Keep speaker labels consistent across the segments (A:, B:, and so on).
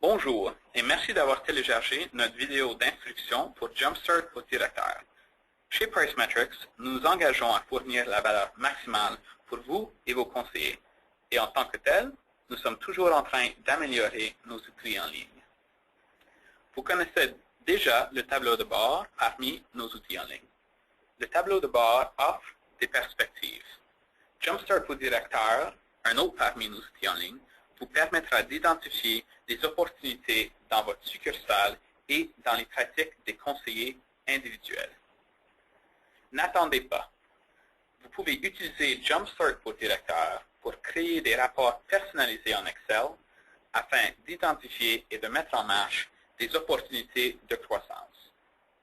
A: Bonjour et merci d'avoir téléchargé notre vidéo d'instruction pour Jumpstart au directeur. Chez PriceMetrics, nous nous engageons à fournir la valeur maximale pour vous et vos conseillers. Et en tant que tel, nous sommes toujours en train d'améliorer nos outils en ligne. Vous connaissez déjà le tableau de bord parmi nos outils en ligne. Le tableau de bord offre des perspectives. Jumpstart au directeur, un autre parmi nos outils en ligne, vous permettra d'identifier des opportunités dans votre succursale et dans les pratiques des conseillers individuels. N'attendez pas. Vous pouvez utiliser Jumpstart au directeur pour créer des rapports personnalisés en Excel afin d'identifier et de mettre en marche des opportunités de croissance.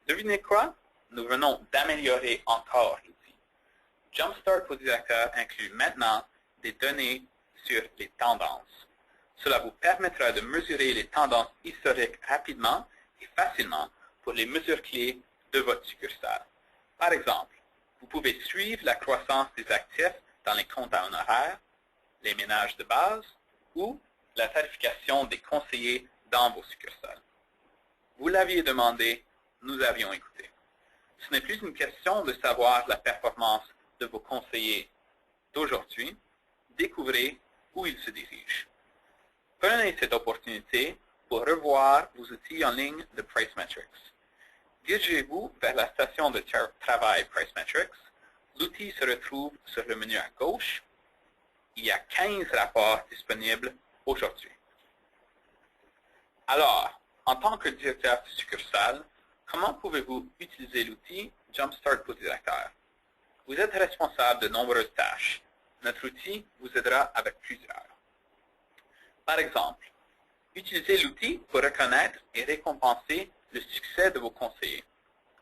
A: Devinez quoi? Nous venons d'améliorer encore l'outil. Jumpstart au directeur inclut maintenant des données sur les tendances. Cela vous permettra de mesurer les tendances historiques rapidement et facilement pour les mesures clés de votre succursale. Par exemple, vous pouvez suivre la croissance des actifs dans les comptes à honoraires, les ménages de base ou la tarification des conseillers dans vos succursales. Vous l'aviez demandé, nous avions écouté. Ce n'est plus une question de savoir la performance de vos conseillers d'aujourd'hui, découvrez où ils se dirigent. Prenez cette opportunité pour revoir vos outils en ligne de PriceMetrics. Dirigez-vous vers la station de travail PriceMetrics. L'outil se retrouve sur le menu à gauche. Il y a 15 rapports disponibles aujourd'hui. Alors, en tant que directeur de succursale, comment pouvez-vous utiliser l'outil Jumpstart au directeur? Vous êtes responsable de nombreuses tâches. Notre outil vous aidera avec plusieurs. Par exemple, utilisez l'outil pour reconnaître et récompenser le succès de vos conseillers,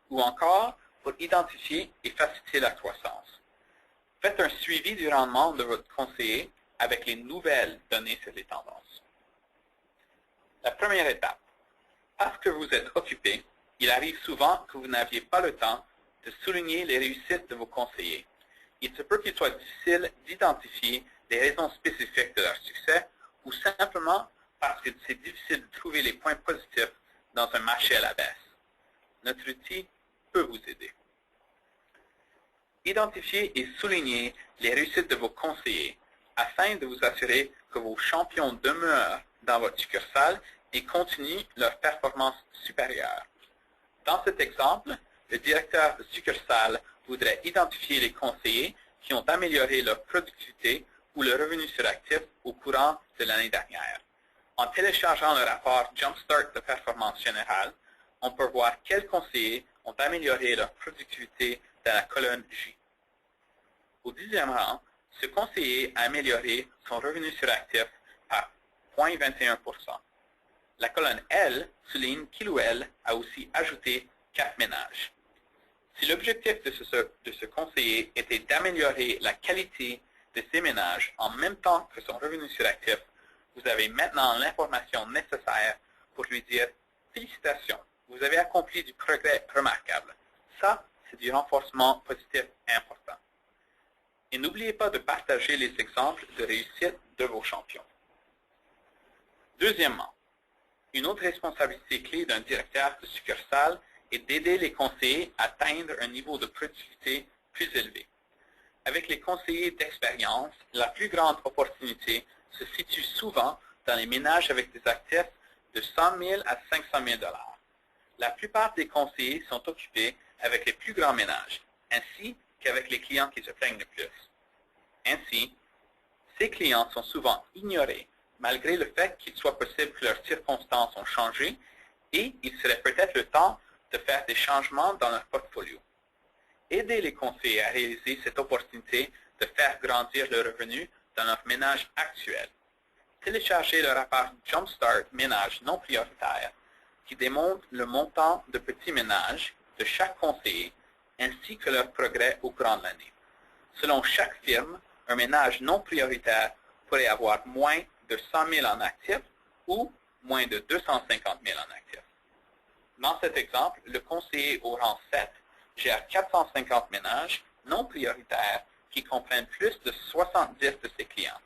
A: ou encore pour identifier et faciliter la croissance. Faites un suivi du rendement de votre conseiller avec les nouvelles données sur les tendances. La première étape. Parce que vous êtes occupé, il arrive souvent que vous n'aviez pas le temps de souligner les réussites de vos conseillers. Il se peut qu'il soit difficile d'identifier les raisons spécifiques de leur succès ou simplement parce que c'est difficile de trouver les points positifs dans un marché à la baisse. Notre outil peut vous aider. Identifiez et soulignez les réussites de vos conseillers afin de vous assurer que vos champions demeurent dans votre succursale et continuent leur performance supérieure. Dans cet exemple, le directeur de succursale voudrait identifier les conseillers qui ont amélioré leur productivité ou le revenu sur actif au courant de l'année dernière. En téléchargeant le rapport Jumpstart de performance générale, on peut voir quels conseillers ont amélioré leur productivité dans la colonne J. Au 10e rang, ce conseiller a amélioré son revenu sur actif par 0,21%. La colonne L souligne qu'il ou elle a aussi ajouté 4 ménages. Si l'objectif de ce conseiller était d'améliorer la qualité de ses ménages en même temps que son revenu sur actif, vous avez maintenant l'information nécessaire pour lui dire « Félicitations, vous avez accompli du progrès remarquable. » Ça, c'est du renforcement positif important. Et n'oubliez pas de partager les exemples de réussite de vos champions. Deuxièmement, une autre responsabilité clé d'un directeur de succursale est d'aider les conseillers à atteindre un niveau de productivité plus élevé. Avec les conseillers d'expérience, la plus grande opportunité se situe souvent dans les ménages avec des actifs de 100 000 à 500 000 $. La plupart des conseillers sont occupés avec les plus grands ménages, ainsi qu'avec les clients qui se plaignent le plus. Ainsi, ces clients sont souvent ignorés, malgré le fait qu'il soit possible que leurs circonstances ont changé et il serait peut-être le temps de faire des changements dans leur portfolio. Aidez les conseillers à réaliser cette opportunité de faire grandir le revenu dans leur ménage actuel. Téléchargez le rapport Jumpstart Ménage non prioritaire qui démontre le montant de petits ménages de chaque conseiller ainsi que leur progrès au cours de l'année. Selon chaque firme, un ménage non prioritaire pourrait avoir moins de 100 000 en actifs ou moins de 250 000 en actifs. Dans cet exemple, le conseiller au rang 7 gère 450 ménages non prioritaires qui comprennent plus de 70 de ses clients.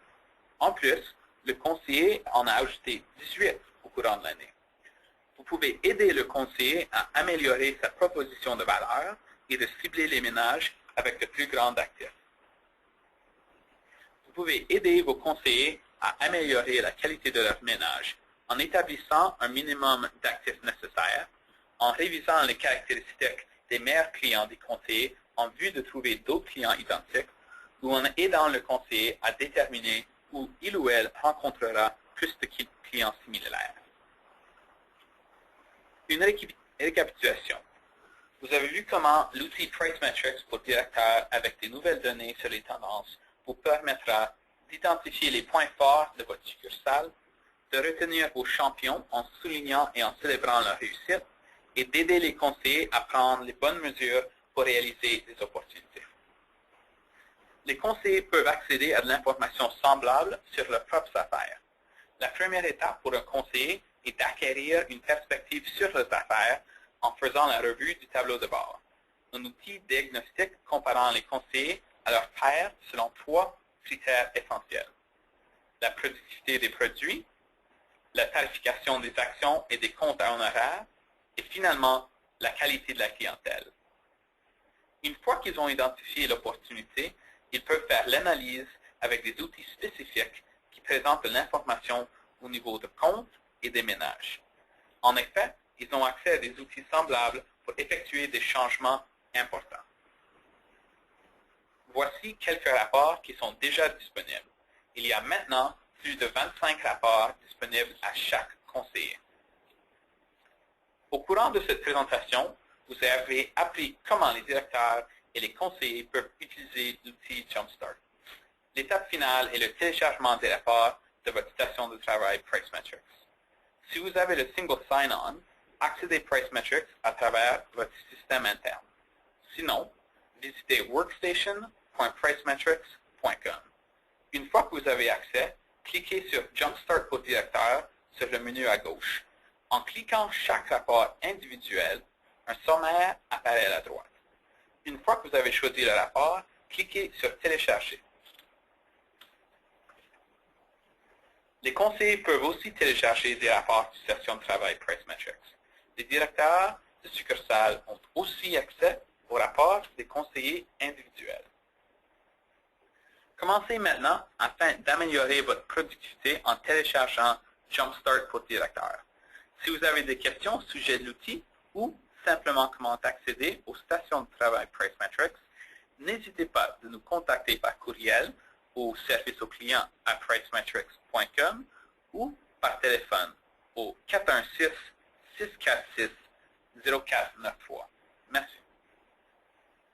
A: En plus, le conseiller en a ajouté 18 au courant de l'année. Vous pouvez aider le conseiller à améliorer sa proposition de valeur et de cibler les ménages avec le plus grand actif. Vous pouvez aider vos conseillers à améliorer la qualité de leur ménage en établissant un minimum d'actifs nécessaires, en révisant les caractéristiques des meilleurs clients des conseillers en vue de trouver d'autres clients identiques, ou en aidant le conseiller à déterminer où il ou elle rencontrera plus de clients similaires. Une récapitulation. Vous avez vu comment l'outil PriceMetrics pour directeur avec des nouvelles données sur les tendances vous permettra d'identifier les points forts de votre succursale, de retenir vos champions en soulignant et en célébrant leur réussite, et d'aider les conseillers à prendre les bonnes mesures pour réaliser des opportunités. Les conseillers peuvent accéder à de l'information semblable sur leurs propres affaires. La première étape pour un conseiller est d'acquérir une perspective sur leurs affaires en faisant la revue du tableau de bord, un outil diagnostique comparant les conseillers à leurs pairs selon 3 critères essentiels. La productivité des produits, la tarification des actions et des comptes à honoraires, et finalement, la qualité de la clientèle. Une fois qu'ils ont identifié l'opportunité, ils peuvent faire l'analyse avec des outils spécifiques qui présentent de l'information au niveau de comptes et des ménages. En effet, ils ont accès à des outils semblables pour effectuer des changements importants. Voici quelques rapports qui sont déjà disponibles. Il y a maintenant plus de 25 rapports disponibles à chaque conseiller. Au courant de cette présentation, vous avez appris comment les directeurs et les conseillers peuvent utiliser l'outil Jumpstart. L'étape finale est le téléchargement des rapports de votre station de travail PriceMetrics. Si vous avez le single sign-on, accédez PriceMetrics à travers votre système interne. Sinon, visitez workstation.pricemetrics.com. Une fois que vous avez accès, cliquez sur Jumpstart pour directeur sur le menu à gauche. En cliquant chaque rapport individuel, un sommaire apparaît à la droite. Une fois que vous avez choisi le rapport, cliquez sur Télécharger. Les conseillers peuvent aussi télécharger des rapports de session de travail PriceMetrics. Les directeurs de succursales ont aussi accès aux rapports des conseillers individuels. Commencez maintenant afin d'améliorer votre productivité en téléchargeant Jumpstart pour directeur. Si vous avez des questions au sujet de l'outil ou simplement comment accéder aux stations de travail PriceMetrics, n'hésitez pas de nous contacter par courriel au service au client à pricemetrics.com ou par téléphone au 416-646-0493. Merci.